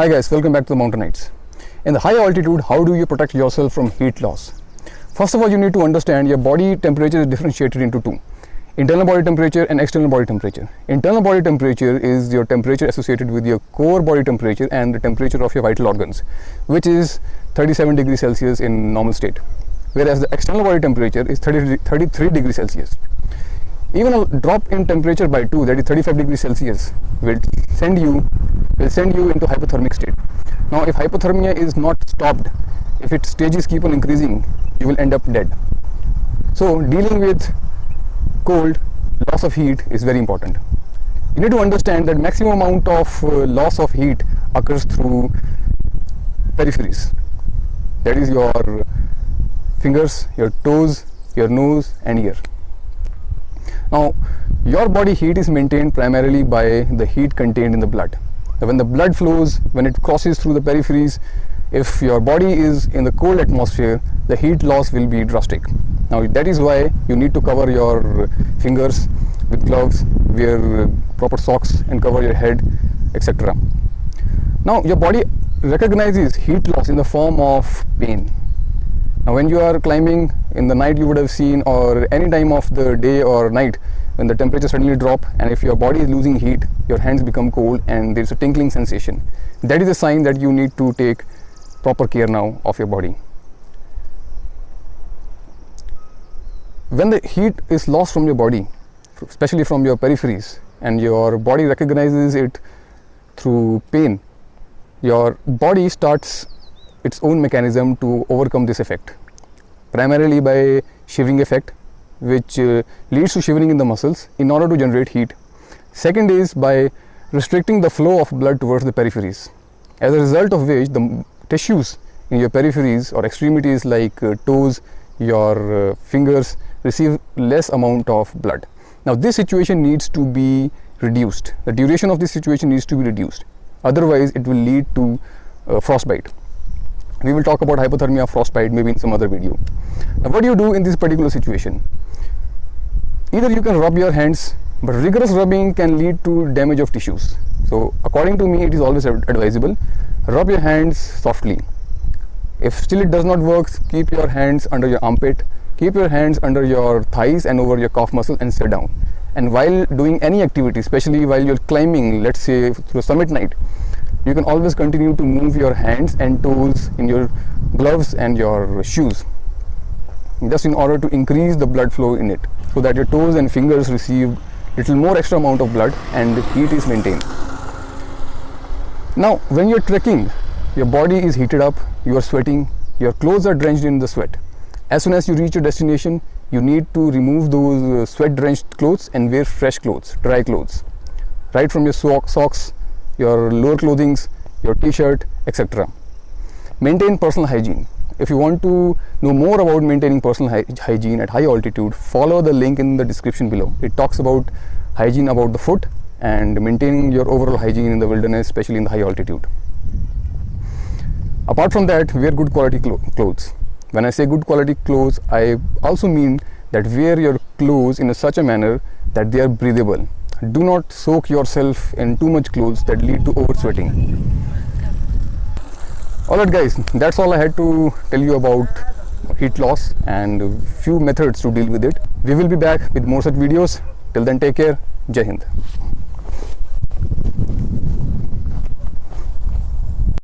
Hi guys, welcome back to the Mountain Nights. In the high altitude, how do you protect yourself from heat loss? First of all, you need to understand your body temperature is differentiated into two: internal body temperature and external body temperature. Internal body temperature is your temperature associated with your core body temperature and the temperature of your vital organs, which is 37 degrees Celsius in normal state, whereas the external body temperature is 33 degrees Celsius. Even a drop in temperature by 2, that is 35 degrees Celsius, will send you into hypothermic state. Now, if hypothermia is not stopped, if its stages keep on increasing, you will end up dead. So, dealing with cold, loss of heat is very important. You need to understand that maximum amount of loss of heat occurs through peripheries. That is your fingers, your toes, your nose and ear. Now, your body heat is maintained primarily by the heat contained in the blood. Now, when the blood flows, when it crosses through the peripheries, if your body is in the cold atmosphere, the heat loss will be drastic. Now, that is why you need to cover your fingers with gloves, wear proper socks and cover your head, etc. Now, your body recognizes heat loss in the form of pain. Now, when you are climbing in the night, you would have seen, or any time of the day or night, when the temperature suddenly drop, and if your body is losing heat, your hands become cold and there is a tingling sensation. That is a sign that you need to take proper care now of your body. When the heat is lost from your body, especially from your peripheries, and your body recognizes it through pain, your body starts its own mechanism to overcome this effect, primarily by shivering effect, which leads to shivering in the muscles in order to generate heat. Second is by restricting the flow of blood towards the peripheries, as a result of which the tissues in your peripheries or extremities like toes, your fingers receive less amount of blood. Now, this situation needs to be reduced. The duration of this situation needs to be reduced, otherwise it will lead to frostbite. We will talk about hypothermia, frostbite maybe in some other video. Now, what do you do in this particular situation? Either you can rub your hands, but rigorous rubbing can lead to damage of tissues. So, according to me, it is always advisable, rub your hands softly. If still it does not work, keep your hands under your armpit, keep your hands under your thighs and over your calf muscle and sit down. And while doing any activity, especially while you're climbing, let's say through a summit night, you can always continue to move your hands and toes in your gloves and your shoes, just in order to increase the blood flow in it, so that your toes and fingers receive little more extra amount of blood and the heat is maintained. Now, when you're trekking, your body is heated up, you are sweating, your clothes are drenched in the sweat. As soon as you reach your destination, you need to remove those sweat drenched clothes and wear fresh clothes, dry clothes, right from your socks, your lower clothings, your t-shirt, etc. Maintain personal hygiene. If you want to know more about maintaining personal hygiene at high altitude, follow the link in the description below. It talks about hygiene about the foot and maintaining your overall hygiene in the wilderness, especially in the high altitude. Apart from that, wear good quality clothes. When I say good quality clothes, I also mean that wear your clothes in such a manner that they are breathable. Do not soak yourself in too much clothes that lead to over sweating. Alright guys, that's all I had to tell you about heat loss and a few methods to deal with it. We will be back with more such videos. Till then, take care. Jai Hind.